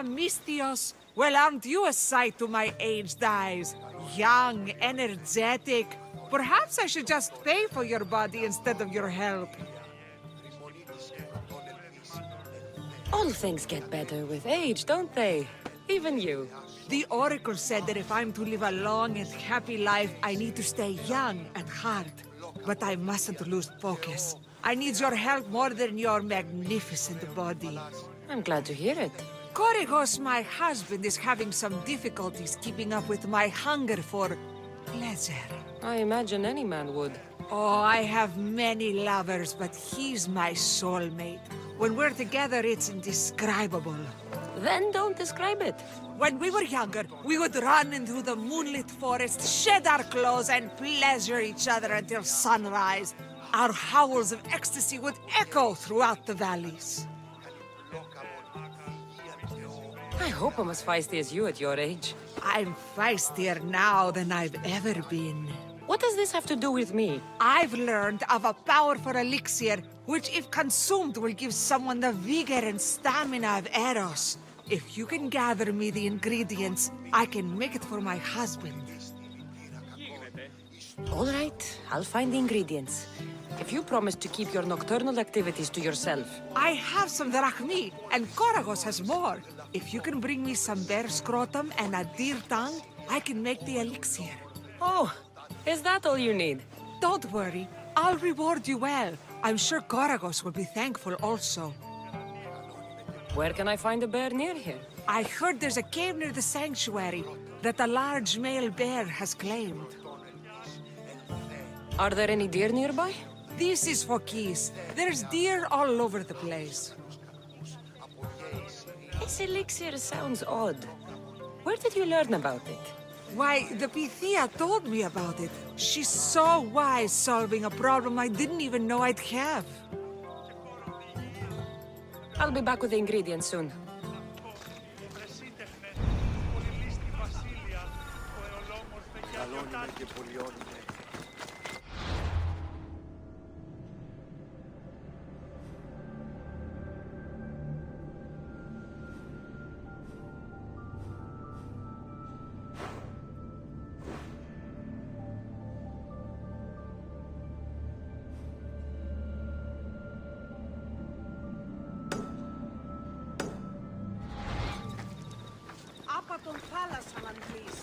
Photios. Well, aren't you a sight to my aged eyes? Young, energetic. Perhaps I should just pay for your body instead of your help. All things get better with age, don't they? Even you. The Oracle said that if I'm to live a long and happy life, I need to stay young at heart. But I mustn't lose focus. I need your help more than your magnificent body. I'm glad to hear it. Korigos, my husband, is having some difficulties keeping up with my hunger for pleasure. I imagine any man would. Oh, I have many lovers, but he's my soulmate. When we're together, it's indescribable. Then don't describe it. When we were younger, we would run into the moonlit forest, shed our clothes, and pleasure each other until sunrise. Our howls of ecstasy would echo throughout the valleys. I hope I'm as feisty as you at your age. I'm feistier now than I've ever been. What does this have to do with me? I've learned of a powerful elixir, which if consumed will give someone the vigor and stamina of Eros. If you can gather me the ingredients, I can make it for my husband. All right, I'll find the ingredients. If you promise to keep your nocturnal activities to yourself. I have some drachmi, and Koragos has more. If you can bring me some bear scrotum and a deer tongue, I can make the elixir. Oh, is that all you need? Don't worry, I'll reward you well. I'm sure Koragos will be thankful also. Where can I find a bear near here? I heard there's a cave near the sanctuary that a large male bear has claimed. Are there any deer nearby? This is Phokis. There's deer all over the place. This elixir sounds odd. Where did you learn about it? Why, the Pythia told me about it. She's so wise solving a problem I didn't even know I'd have. I'll be back with the ingredients soon. Apaton palasalan, please.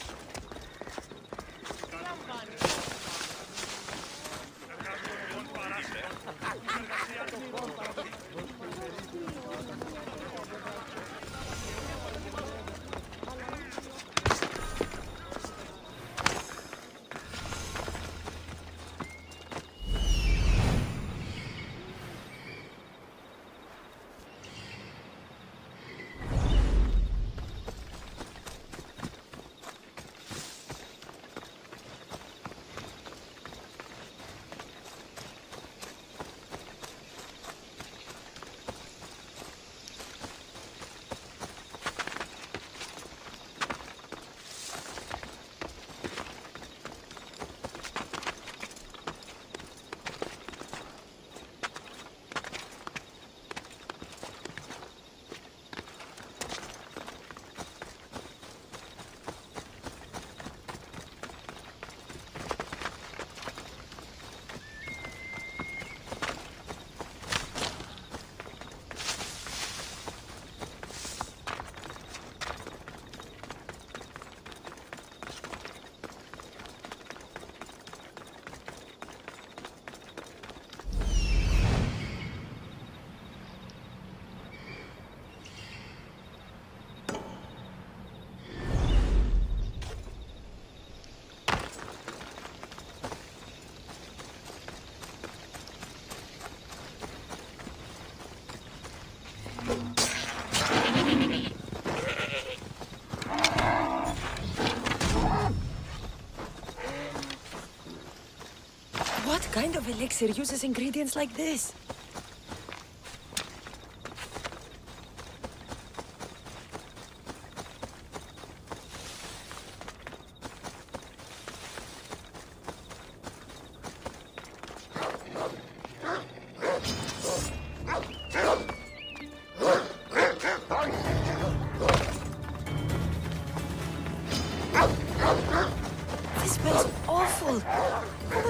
What kind of elixir uses ingredients like this?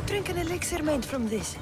drink an elixir made from this.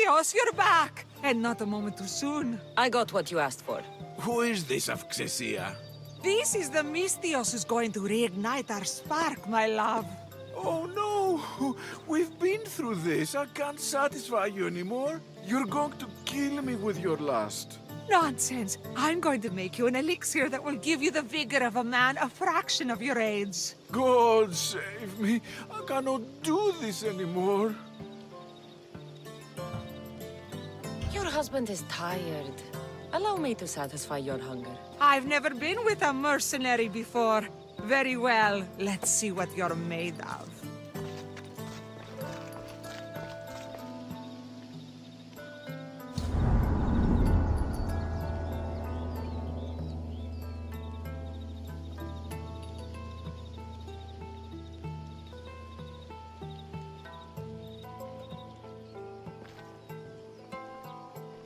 Photios, you're back! And not a moment too soon. I got what you asked for. Who is this of Xesia? This is the Mystios who's going to reignite our spark, my love. Oh no! We've been through this. I can't satisfy you anymore. You're going to kill me with your lust. Nonsense. I'm going to make you an elixir that will give you the vigor of a man a fraction of your age. God save me. I cannot do this anymore. Your husband is tired. Allow me to satisfy your hunger. I've never been with a mercenary before. Very well. Let's see what you're made of.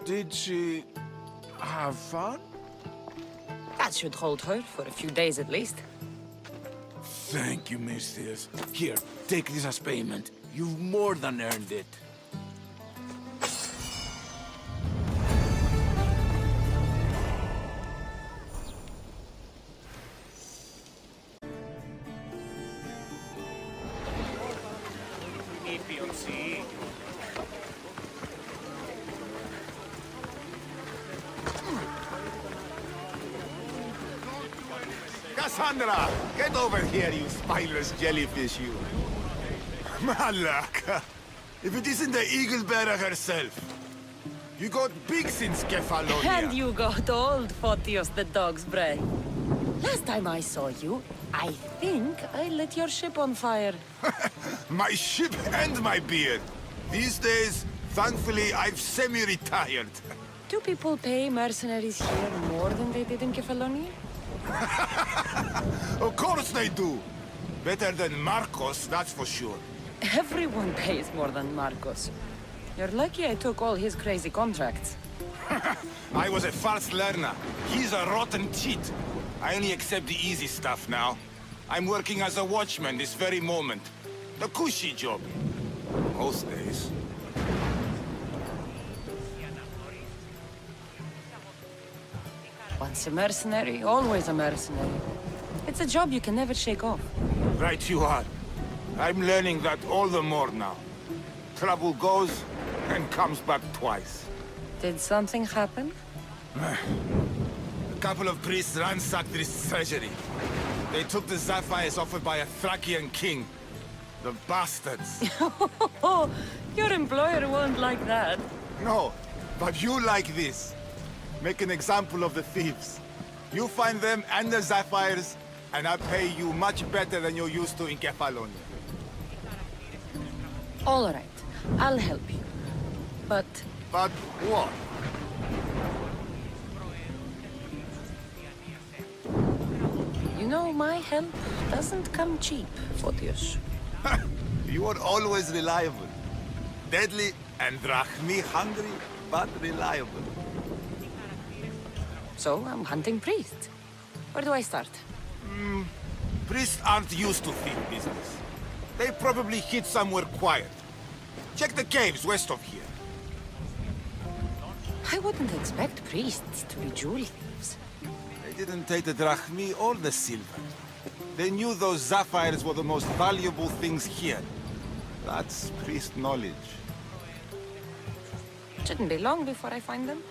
Did she have fun? That should hold her for a few days at least. Thank you, Mistress. Here, take this as payment. You've more than earned it. Kassandra, get over here, you spineless jellyfish, you. Malaka, if it isn't the eagle bearer herself. You got big since Kefalonia. And you got old, Photios the dog's breath. Last time I saw you, I think I lit your ship on fire. My ship and my beard. These days, thankfully, I've semi-retired. Do people pay mercenaries here more than they did in Kefalonia? Of course they do. Better than Marcos, that's for sure. Everyone pays more than Marcos. You're lucky I took all his crazy contracts. I was a fast learner. He's a rotten cheat. I only accept the easy stuff now. I'm working as a watchman this very moment. The cushy job. Most days. Once a mercenary, always a mercenary. It's a job you can never shake off. Right you are. I'm learning that all the more now. Trouble goes and comes back twice. Did something happen? A couple of priests ransacked this treasury. They took the sapphires offered by a Thracian king. The bastards. Oh, your employer won't like that. No, but you like this. Make an example of the thieves. You find them and the sapphires, and I pay you much better than you're used to in Kefalonia. All right, I'll help you. But But what? you know, my help doesn't come cheap, Photios. You are always reliable. Deadly and drachmi hungry, but reliable. So I'm hunting priests. Where do I start? Priests aren't used to thief business. They probably hid somewhere quiet. Check the caves west of here. I wouldn't expect priests to be jewel thieves. They didn't take the drachmi or the silver. They knew those sapphires were the most valuable things here. That's priest knowledge. Shouldn't be long before I find them.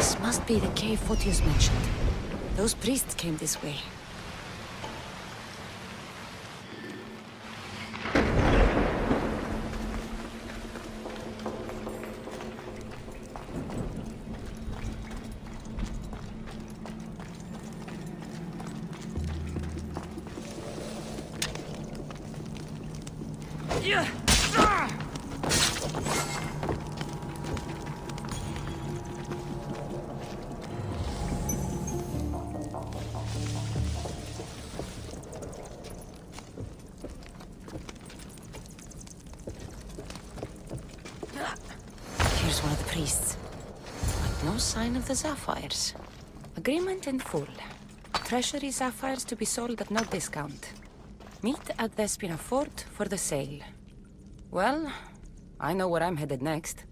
This must be the cave Photios mentioned. Those priests came this way. Here's one of the priests. But no sign of the sapphires. Agreement in full. Treasury sapphires to be sold at no discount. Meet at the Espina Fort for the sale. Well, I know where I'm headed next.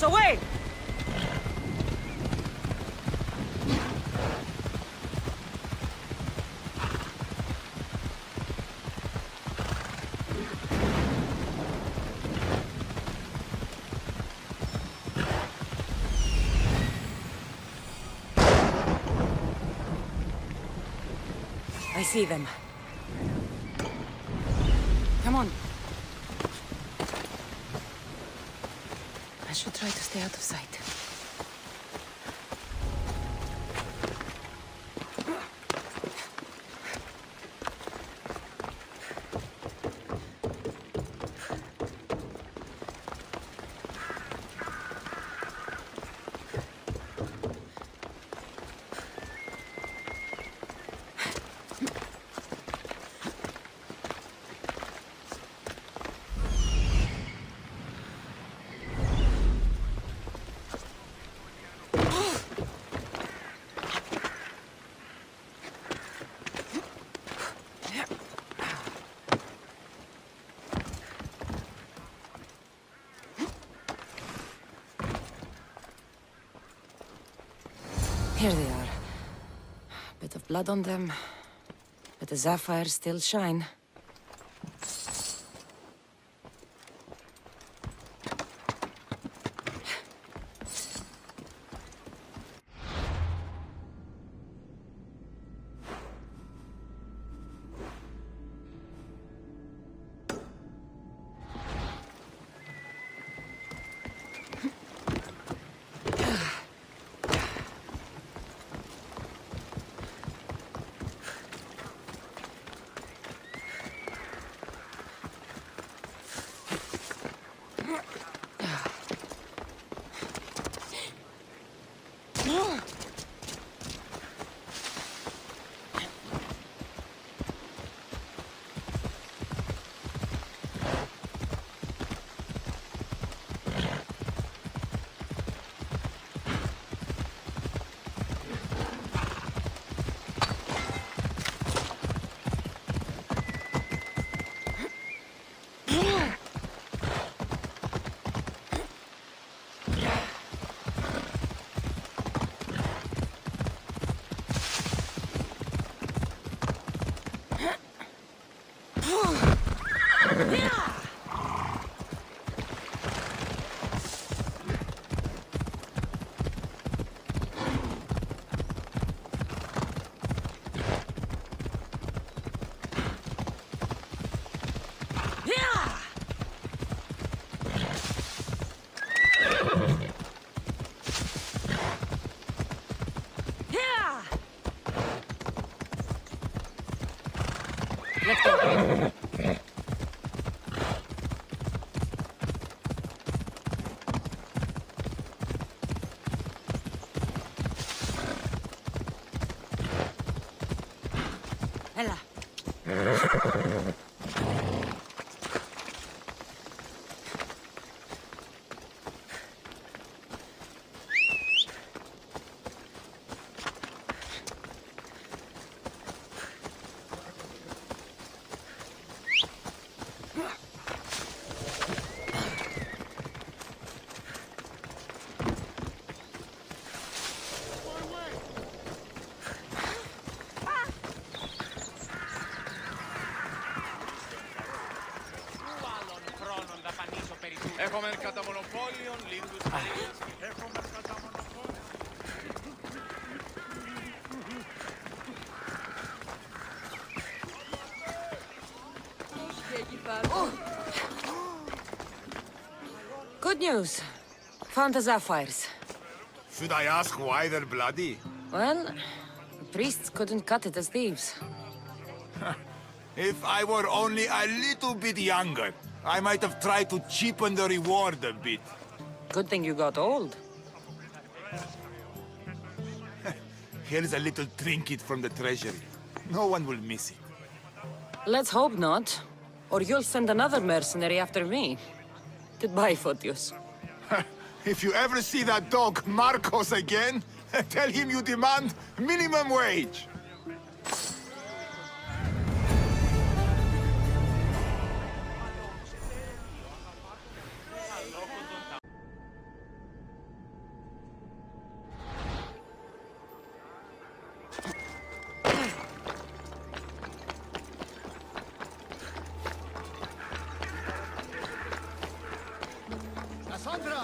Away! I see them. Come on. I should try to stay out of sight. Here they are. Bit of blood on them, but the sapphires still shine. Let's go. Ella. Έχουμε κατά μονοπόλιον, λίγους παρήγες. Έχουμε κατά μονοπόλιον. Good news. Found the sapphires. Should I ask why they're bloody? Well, the priests couldn't cut it as thieves. If I were only a little bit younger, I might have tried to cheapen the reward a bit. Good thing you got old. Here's a little trinket from the treasury. No one will miss it. Let's hope not. Or you'll send another mercenary after me. Goodbye, Photios. If you ever see that dog Marcos again, tell him you demand minimum wage. Kassandra!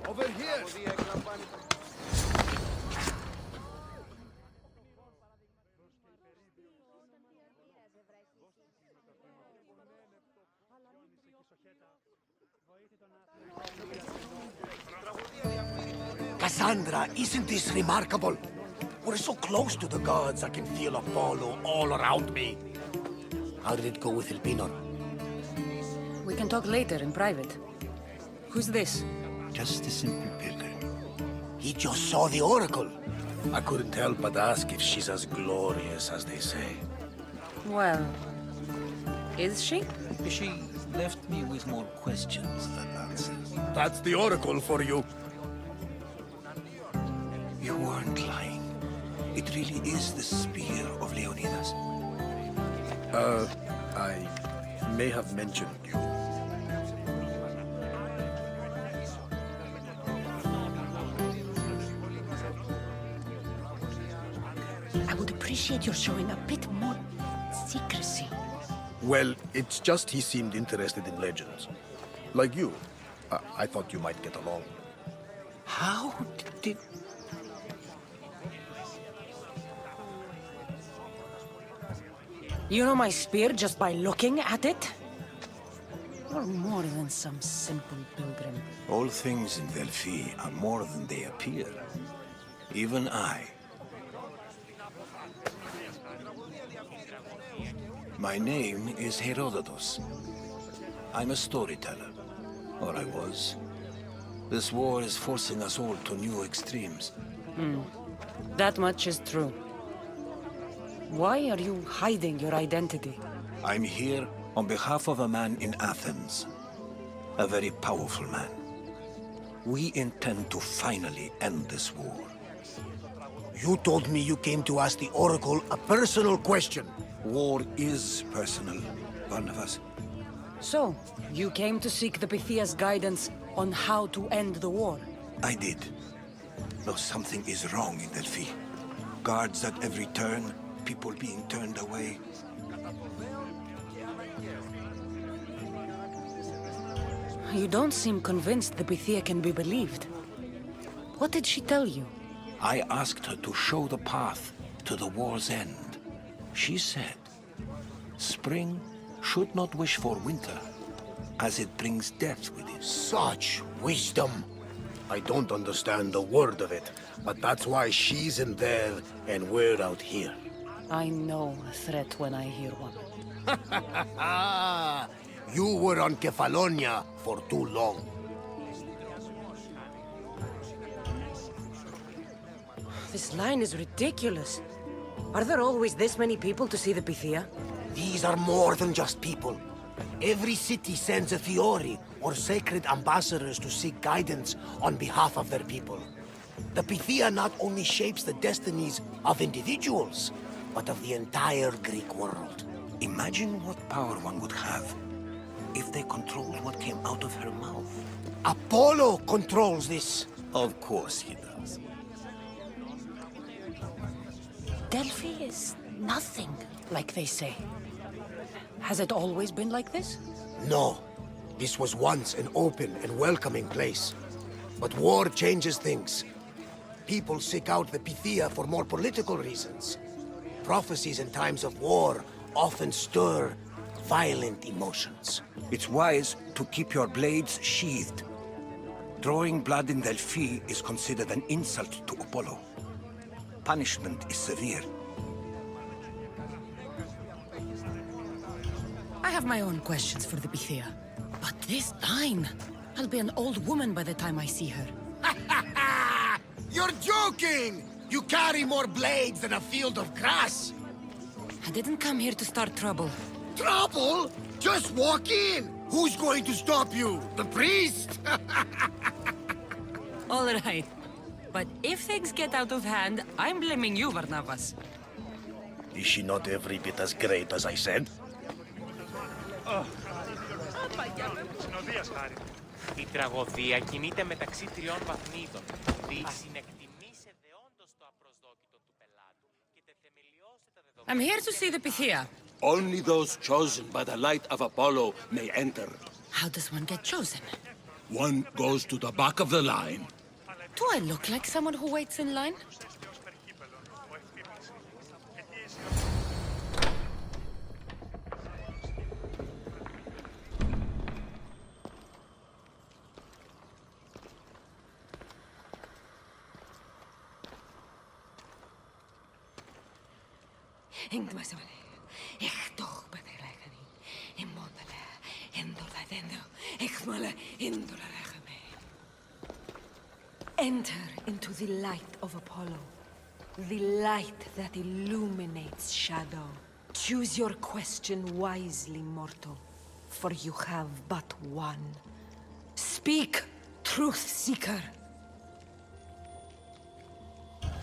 Over here! Kassandra, isn't this remarkable? We're so close to the gods, I can feel Apollo all around me. How did it go with Elpinor? We can talk later in private. Who's this? Just a simple pilgrim. He just saw the oracle. I couldn't help but ask if she's as glorious as they say. Well, is she? She left me with more questions than answers. That's the oracle for you. You weren't lying. It really is the spear of Leonidas. I may have mentioned you. I would appreciate your showing a bit more secrecy. Well, it's just he seemed interested in legends. Like you. I thought you might get along. How did... You know my spear just by looking at it? You're more than some simple pilgrim. All things in Delphi are more than they appear. Even I. My name is Herodotus. I'm a storyteller. Or I was. This war is forcing us all to new extremes. That much is true. Why are you hiding your identity? I'm here on behalf of a man in Athens. A very powerful man. We intend to finally end this war. You told me you came to ask the Oracle a personal question. War is personal, Barnabas. So, you came to seek the Pythia's guidance on how to end the war? I did. Though something is wrong in Delphi. Guards at every turn, people being turned away. You don't seem convinced the Pythia can be believed. What did she tell you? I asked her to show the path to the war's end. She said, spring should not wish for winter, as it brings death with it. Such wisdom! I don't understand a word of it, but that's why she's in there and we're out here. I know a threat when I hear one. You were on Kefalonia for too long. This line is ridiculous. Are there always this many people to see the Pythia? These are more than just people. Every city sends a Fiori, or sacred ambassadors to seek guidance on behalf of their people. The Pythia not only shapes the destinies of individuals, but of the entire Greek world. Imagine what power one would have if they controlled what came out of her mouth. Apollo controls this. Of course he does. Delphi is nothing, like they say. Has it always been like this? No. This was once an open and welcoming place. But war changes things. People seek out the Pythia for more political reasons. Prophecies in times of war often stir violent emotions. It's wise to keep your blades sheathed. Drawing blood in Delphi is considered an insult to Apollo. Punishment is severe. I have my own questions for the Pythia. But this line... I'll be an old woman by the time I see her. You're joking! You carry more blades than a field of grass! I didn't come here to start trouble. Trouble? Just walk in! Who's going to stop you? The priest? All right. But if things get out of hand, I'm blaming you, Barnabas. Is she not every bit as great as I said? Η τραγωδία κινείται μεταξύ τριών βαθμίδων. Δι συνεκτιμήσε δεόντως το απροσδόκητο του πελάτου και τεθεμελιώσε τα δεδομένα. I'm here to see the Pythia. Only those chosen by the light of Apollo may enter. How does one get chosen? One goes to the back of the line. Do I look like someone who waits in line? Enter into the light of Apollo. The light that illuminates shadow. Choose your question wisely, mortal, for you have but one. Speak, truth seeker.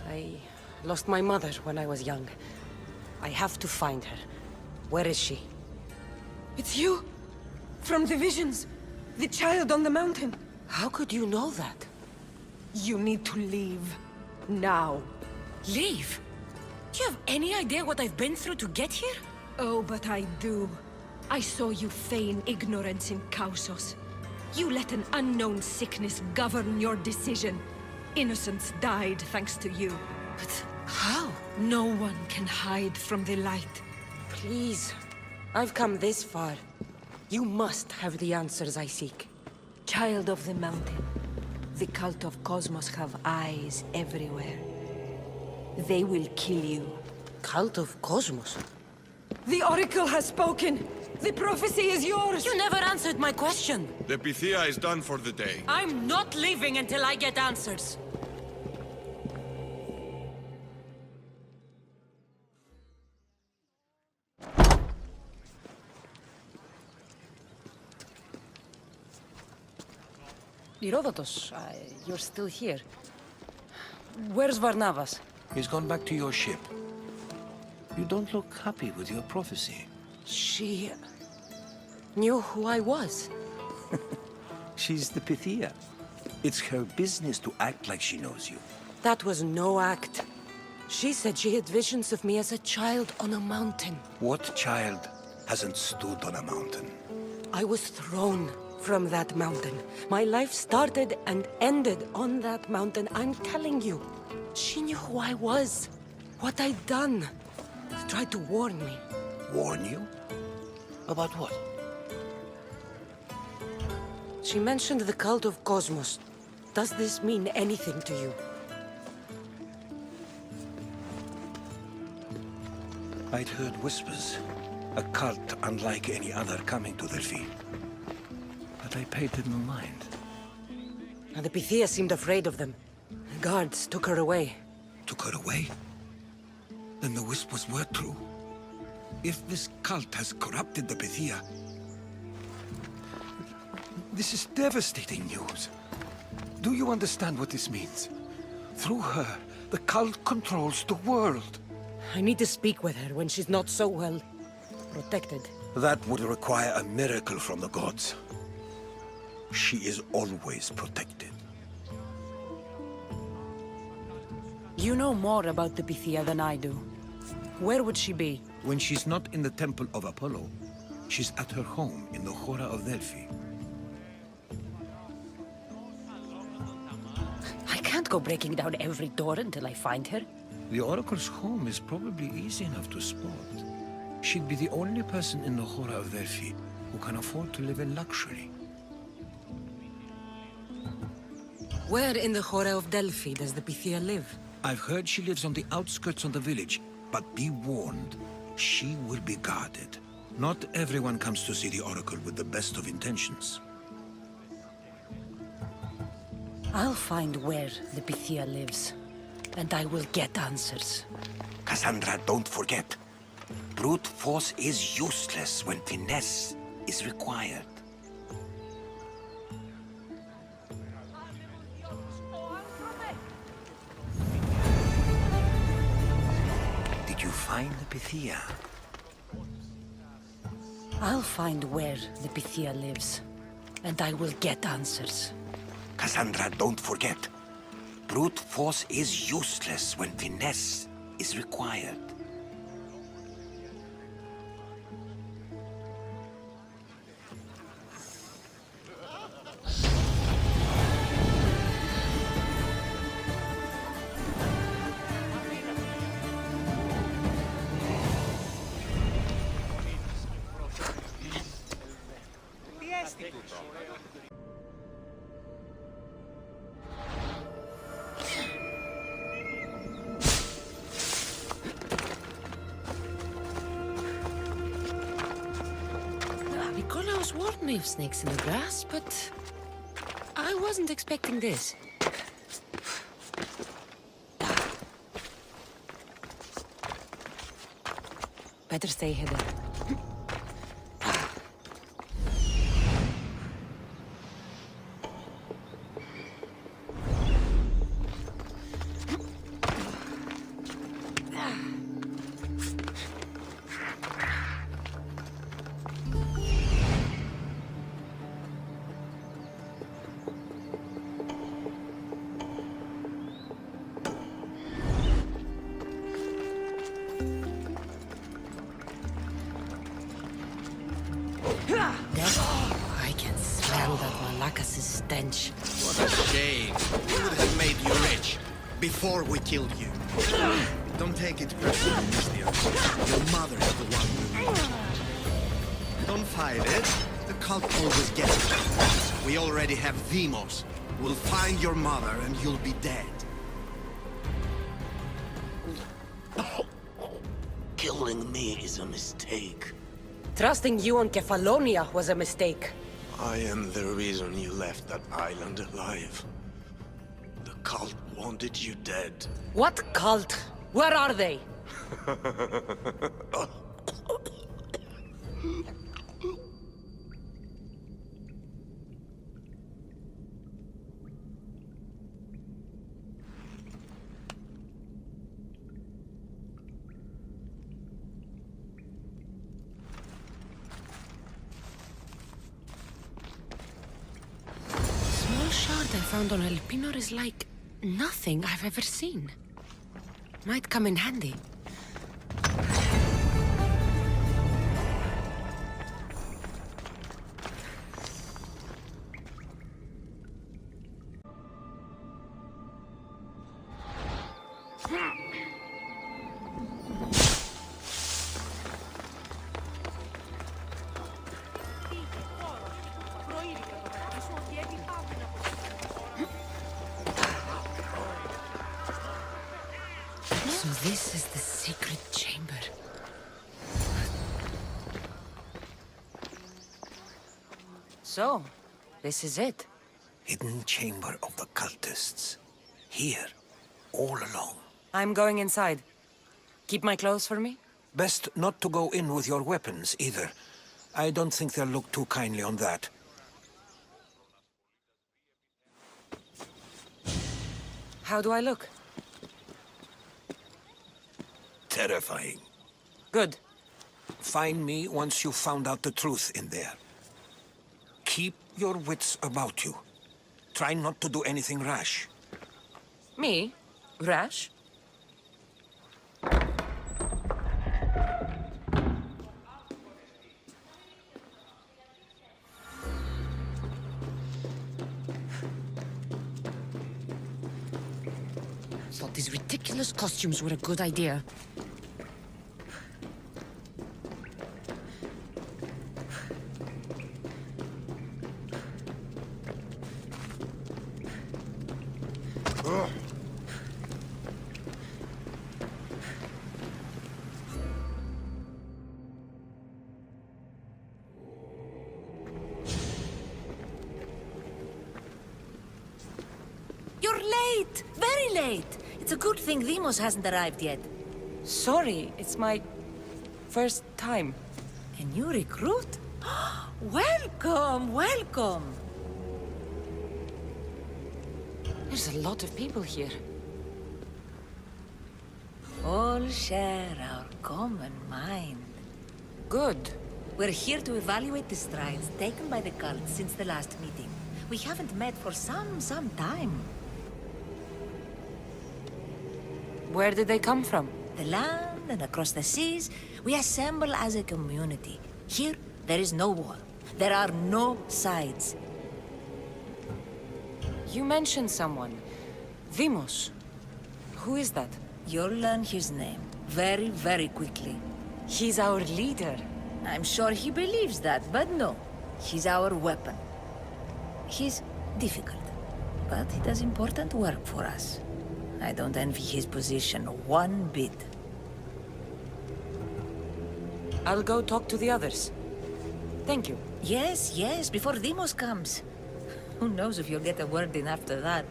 I lost my mother when I was young. I have to find her. Where is she? It's you! From the visions! The child on the mountain! How could you know that? You need to leave. Now. Leave? Do you have any idea what I've been through to get here? Oh, but I do. I saw you feign ignorance in Kausos. You let an unknown sickness govern your decision. Innocents died thanks to you. But how? No one can hide from the light. Please. I've come this far. You must have the answers I seek. Child of the mountain. The cult of Cosmos have eyes everywhere. They will kill you. Cult of Cosmos? The Oracle has spoken! The prophecy is yours! You never answered my question! The Pythia is done for the day. I'm not leaving until I get answers! Herodotus, you're still here. Where's Varnavas? He's gone back to your ship. You don't look happy with your prophecy. She knew who I was. She's the Pythia. It's her business to act like she knows you. That was no act. She said she had visions of me as a child on a mountain. What child hasn't stood on a mountain? I was thrown from that mountain. My life started and ended on that mountain. I'm telling you. She knew who I was. What I'd done. She tried to warn me. Warn you? About what? She mentioned the cult of Cosmos. Does this mean anything to you? I'd heard whispers. A cult unlike any other coming to Delphi. But I paid them no mind. And the Pythia seemed afraid of them. The guards took her away. Took her away? Then the whispers were true. If this cult has corrupted the Pythia... This is devastating news. Do you understand what this means? Through her, the cult controls the world. I need to speak with her when she's not so well protected. That would require a miracle from the gods. She is always protected. You know more about the Pythia than I do. Where would she be? When she's not in the Temple of Apollo, she's at her home in the Hora of Delphi. I can't go breaking down every door until I find her. The Oracle's home is probably easy enough to spot. She'd be the only person in the Hora of Delphi who can afford to live in luxury. Where in the Hora of Delphi does the Pythia live? I've heard she lives on the outskirts of the village, but be warned, she will be guarded. Not everyone comes to see the Oracle with the best of intentions. I'll find where the Pythia lives, and I will get answers. Kassandra, don't forget. Brute force is useless when finesse is required. Did you find the Pythia? I'll find where the Pythia lives, and I will get answers. Kassandra, don't forget. Brute force is useless when finesse is required. Nikolaos warned me of snakes in the grass, but I wasn't expecting this. Better stay hidden. I can smell that Malakas's stench. What a shame. We would have made you rich before we killed you. Don't take it personally, Mr. Your mother is the one we need. Don't fight it. The cult always gets it. We already have Demos. We'll find your mother and you'll be dead. Killing me is a mistake. Trusting you on Kefalonia was a mistake. I am the reason you left that island alive. The cult wanted you dead. What cult? Where are they? Shard I found on Elpinor is like nothing I've ever seen. Might come in handy. So this is the secret chamber. So, this is it. Hidden chamber of the cultists. Here, all along. I'm going inside. Keep my clothes for me? Best not to go in with your weapons, either. I don't think they'll look too kindly on that. How do I look? Terrifying. Good. Find me once you've found out the truth in there. Keep your wits about you. Try not to do anything rash. Me? Rash? Thought these ridiculous costumes were a good idea. You're late! Very late! It's a good thing Demos hasn't arrived yet. Sorry, it's my first time. A new recruit? Welcome, welcome! There's a lot of people here. All share our common mind. Good. We're here to evaluate the strides taken by the cult since the last meeting. We haven't met for some time. Where did they come from? The land and across the seas, we assemble as a community. Here, there is no war. There are no sides. You mentioned someone. Vimos. Who is that? You'll learn his name very, very quickly. He's our leader. I'm sure he believes that, but no. He's our weapon. He's difficult, but he does important work for us. I don't envy his position one bit. I'll go talk to the others. Thank you. Yes, yes, before Demos comes. Who knows if you'll get a word in after that.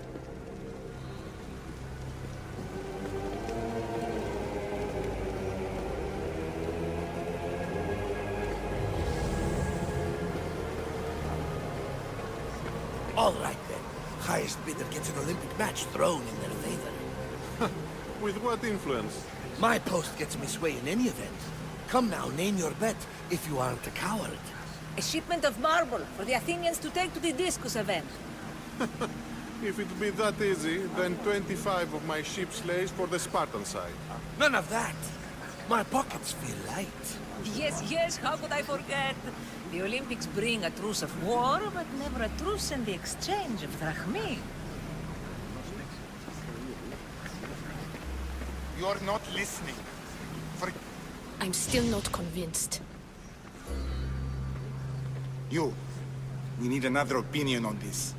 All right, then. Highest bidder gets an Olympic match thrown in their favor. With what influence? My post gets me sway in any event. Come now, name your bet, if you aren't a coward. A shipment of marble for the Athenians to take to the discus event. If it be that easy, then 25 of my ship's lays for the Spartan side. None of that. My pockets feel light. Yes, yes, how could I forget? The Olympics bring a truce of war, but never a truce in the exchange of drachmi. You're not listening. I'm still not convinced. You. We need another opinion on this.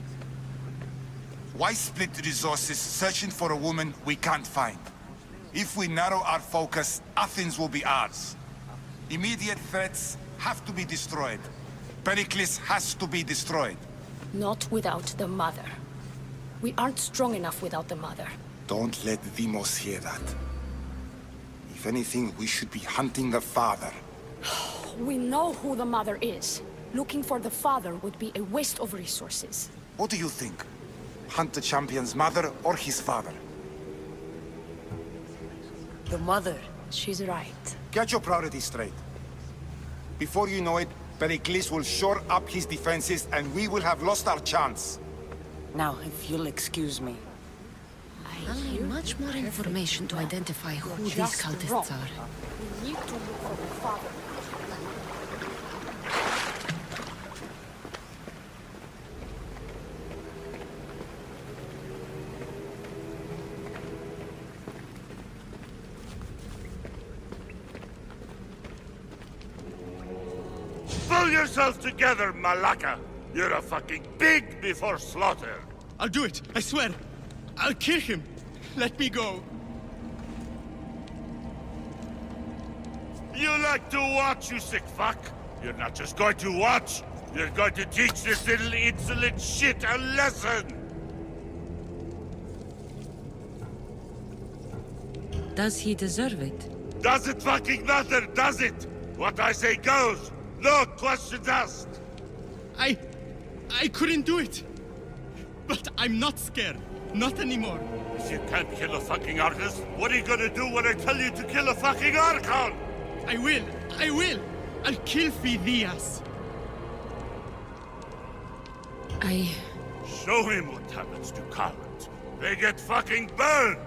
Why split resources searching for a woman we can't find? If we narrow our focus, Athens will be ours. Immediate threats have to be destroyed. Pericles has to be destroyed. Not without the mother. We aren't strong enough without the mother. Don't let Demos hear that. If anything, we should be hunting the father. We know who the mother is. Looking for the father would be a waste of resources. What do you think? Hunt the champion's mother or his father? The mother. She's right. Get your priorities straight. Before you know it, Pericles will shore up his defenses and we will have lost our chance. Now, if you'll excuse me. I'll need much more information to identify who these cultists are. We need to look for the father. Pull yourself together, Malaka! You're a fucking pig before slaughter! I'll do it, I swear! I'll kill him! Let me go! You like to watch, you sick fuck! You're not just going to watch! You're going to teach this little insolent shit a lesson! Does he deserve it? Does it fucking matter, does it? What I say goes! No questions asked! I couldn't do it! But I'm not scared. Not anymore. If you can't kill a fucking artist, what are you gonna do when I tell you to kill a fucking Archon? I will! I'll kill Photios! Show him what happens to cowards. They get fucking burned!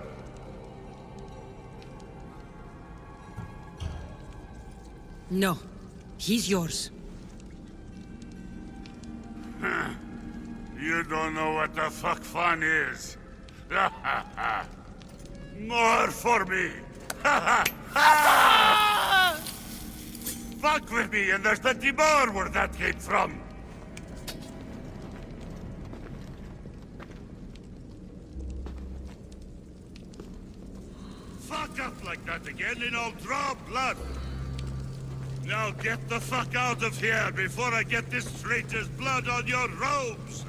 No. He's yours. You don't know what the fuck fun is. More for me! Fuck with me and there's plenty more where that came from! Fuck up like that again and I'll draw blood! Now get the fuck out of here before I get this traitor's blood on your robes!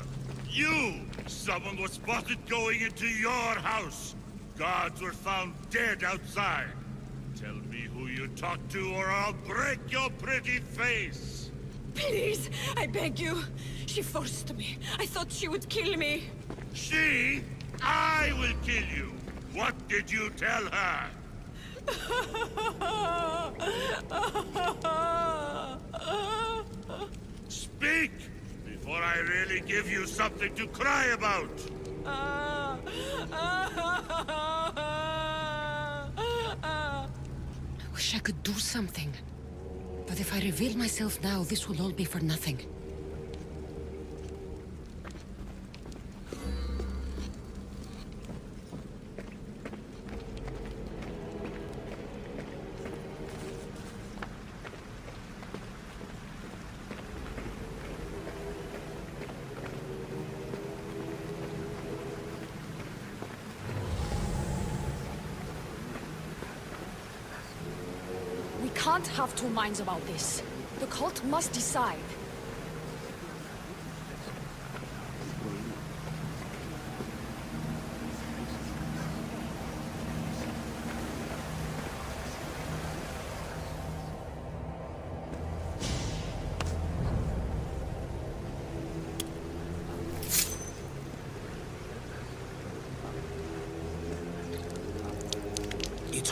You! Someone was spotted going into your house! Guards were found dead outside! Tell me who you talked to or I'll break your pretty face! Please, I beg you. She forced me. I thought she would kill me. She? I will kill you! What did you tell her? Speak! Before I really give you something to cry about! I wish I could do something. But if I reveal myself now, this will all be for nothing. We can't have two minds about this. The cult must decide.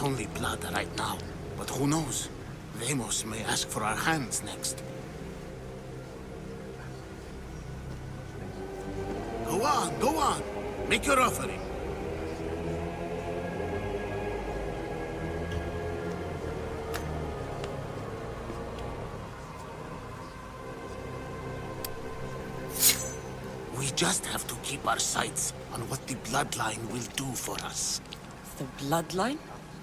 only blood right now, but who knows? Deimos may ask for our hands next. Go on. Make your offering. We just have to keep our sights on what the bloodline will do for us. The bloodline?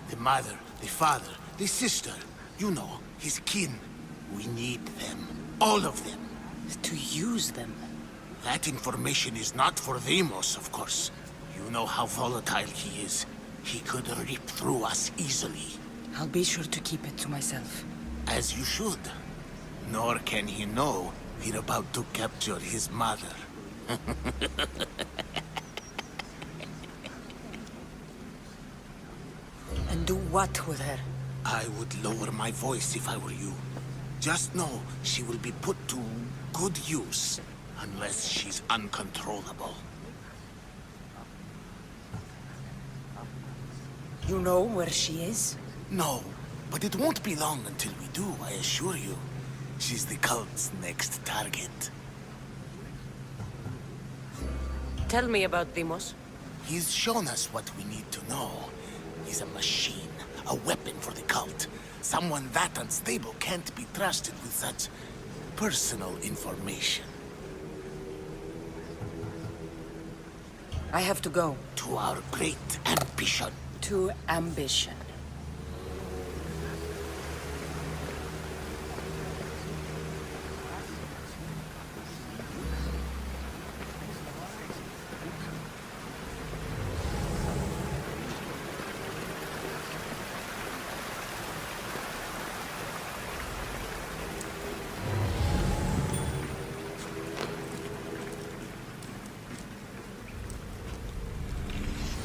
The mother, the father, the sister. You know, his kin. We need them. All of them. To use them? That information is not for Deimos, of course. You know how volatile he is. He could rip through us easily. I'll be sure to keep it to myself. As you should. Nor can he know we're about to capture his mother. And do what with her? I would lower my voice if I were you. Just know she will be put to good use. Unless she's uncontrollable. You know where she is? No, but it won't be long until we do, I assure you. She's the cult's next target. Tell me about Deimos. He's shown us what we need to know. He's a machine, a weapon for the cult. Someone that unstable can't be trusted with such personal information. I have to go. To our great ambition. To ambition.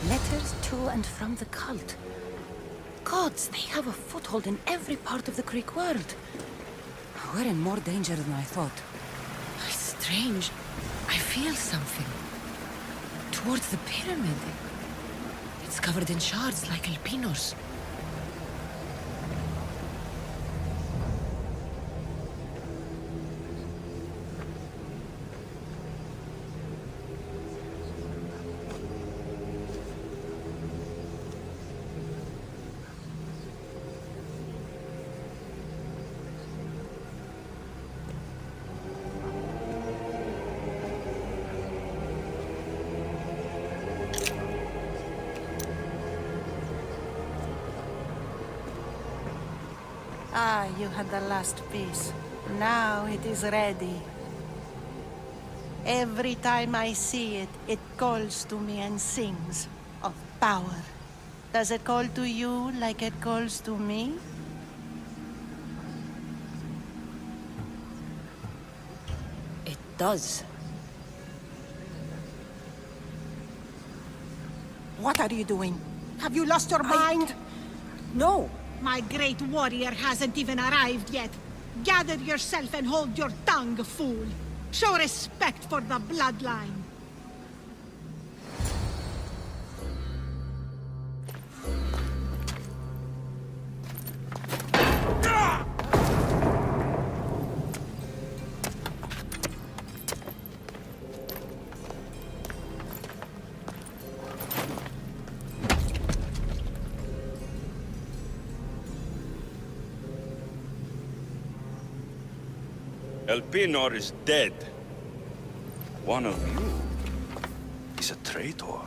Letters to and from the cult. Gods, they have a foothold in every part of the Greek world. We're in more danger than I thought. Strange. I feel something. Towards the pyramid. It's covered in shards like Alpinos. Ah, you had the last piece. Now it is ready. Every time I see it, it calls to me and sings of power. Does it call to you like it calls to me? It does. What are you doing? Have you lost your mind? No. My great warrior hasn't even arrived yet. Gather yourself and hold your tongue, fool. Show respect for the bloodline. Elpinor is dead. One of you is a traitor.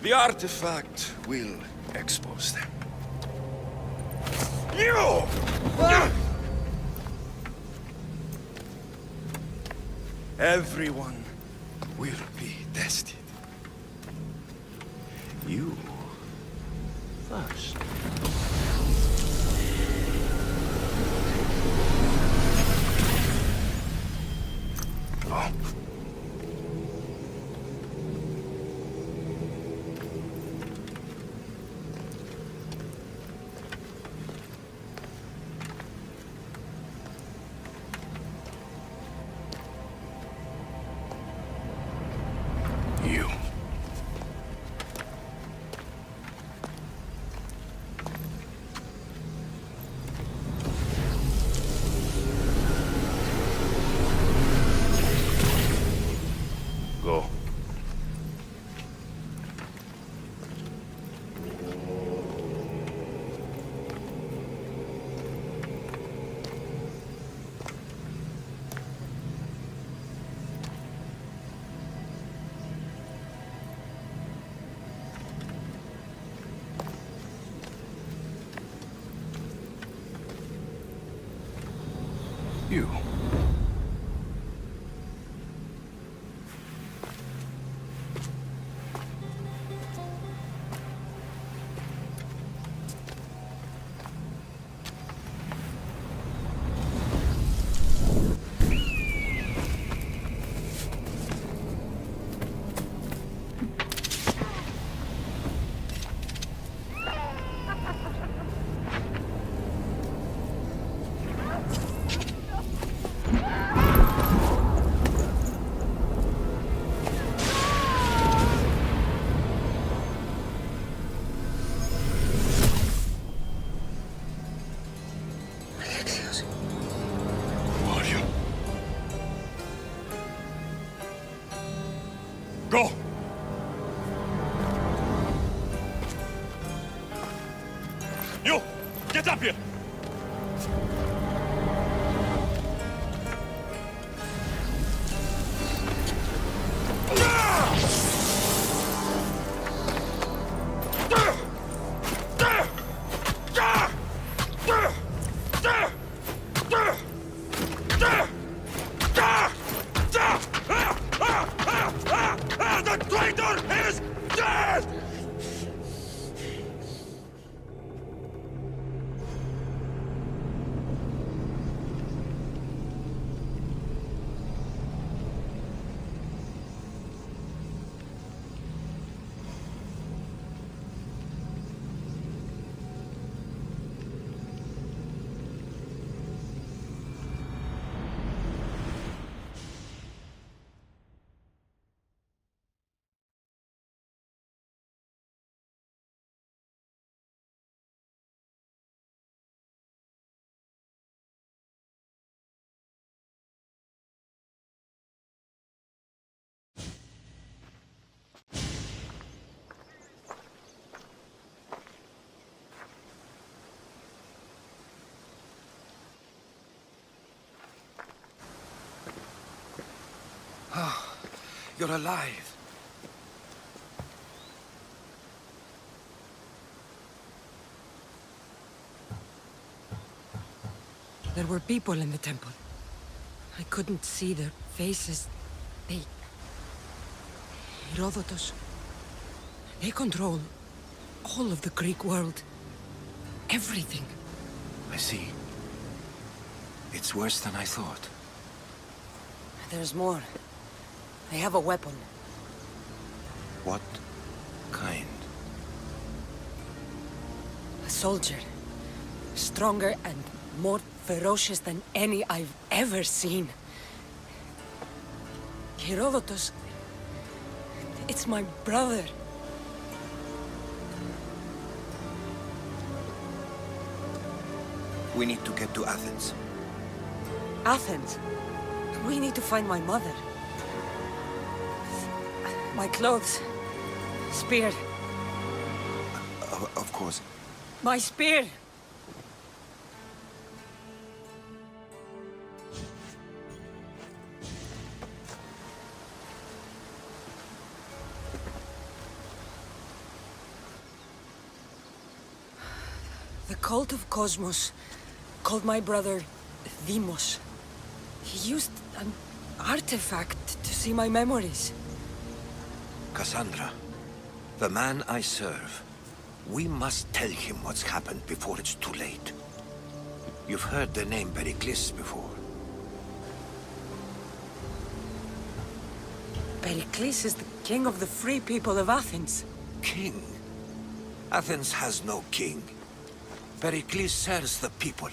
The artifact will expose them. You! Everyone will be tested. You first. Oh. You. Go. You. Go! You! Get up here! The traitor is dead! Oh, you're alive. There were people in the temple. I couldn't see their faces. Herodotus. They control all of the Greek world. Everything. I see. It's worse than I thought. There's more. They have a weapon. What kind? A soldier. Stronger and more ferocious than any I've ever seen. Herodotus... It's my brother. We need to get to Athens. Athens? We need to find my mother. My clothes. Spear. Of course. My spear! The cult of Cosmos called my brother Deimos. He used an artifact to see my memories. Kassandra, the man I serve. We must tell him what's happened before it's too late. You've heard the name Pericles before. Pericles is the king of the free people of Athens. King? Athens has no king. Pericles serves the people,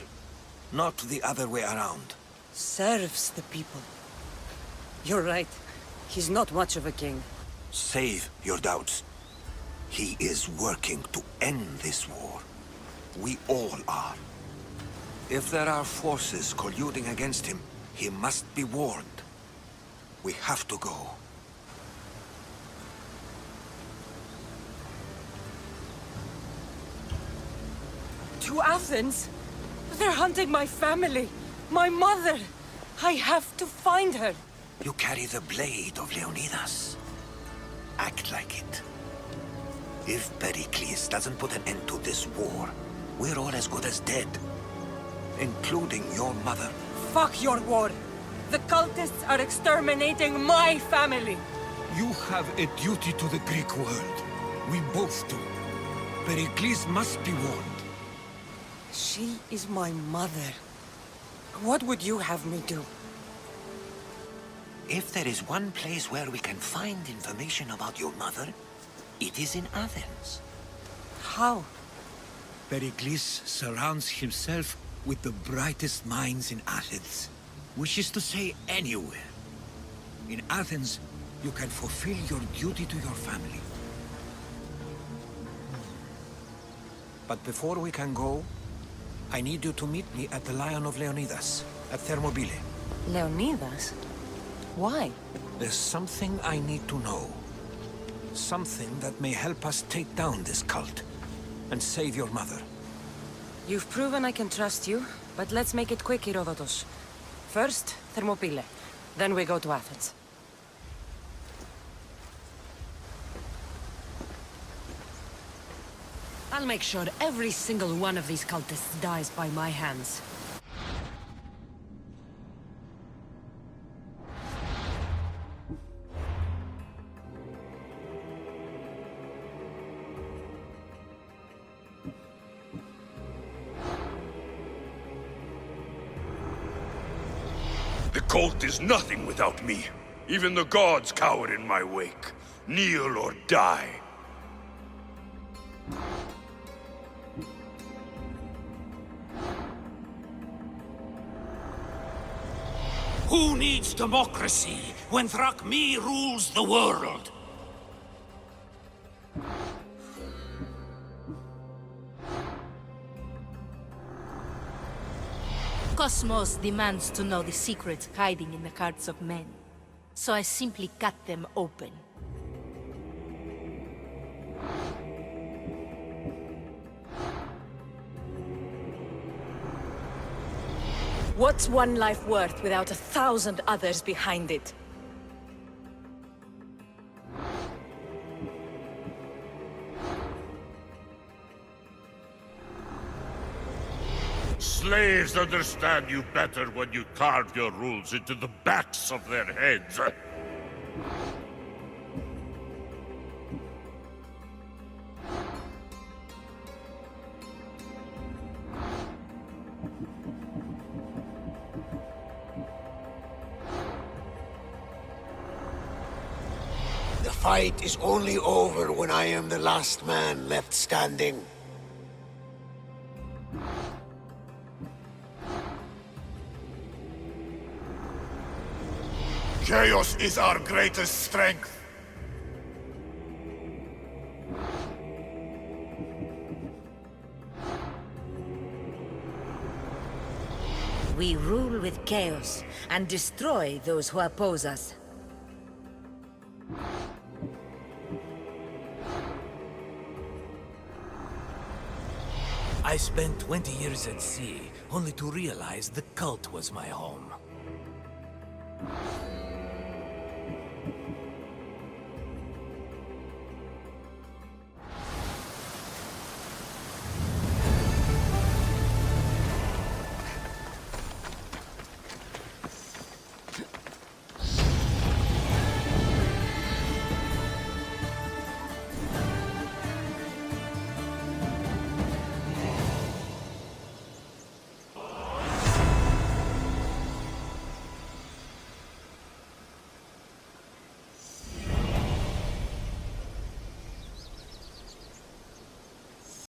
not the other way around. Serves the people. You're right. He's not much of a king. Save your doubts. He is working to end this war. We all are. If there are forces colluding against him, he must be warned. We have to go. To Athens? They're hunting my family. My mother. I have to find her. You carry the blade of Leonidas. Act like it. If Pericles doesn't put an end to this war, we're all as good as dead. Including your mother. Fuck your war. The cultists are exterminating my family. You have a duty to the Greek world. We both do. Pericles must be warned. She is my mother. What would you have me do? If there is one place where we can find information about your mother, it is in Athens. How? Pericles surrounds himself with the brightest minds in Athens. Which is to say, anywhere. In Athens, you can fulfill your duty to your family. But before we can go, I need you to meet me at the Lion of Leonidas, at Thermopylae. Leonidas? Why? There's something I need to know. Something that may help us take down this cult and save your mother. You've proven I can trust you, but let's make it quick, Herodotus. First, Thermopylae. Then we go to Athens. I'll make sure every single one of these cultists dies by my hands. The cult is nothing without me. Even the gods cower in my wake. Kneel or die. Who needs democracy when Thrakmi rules the world? Cosmos demands to know the secrets hiding in the hearts of men. So I simply cut them open. What's one life worth without 1,000 others behind it? Slaves understand you better when you carve your rules into the backs of their heads. The fight is only over when I am the last man left standing. Chaos is our greatest strength. We rule with chaos and destroy those who oppose us. I spent 20 years at sea, only to realize the cult was my home.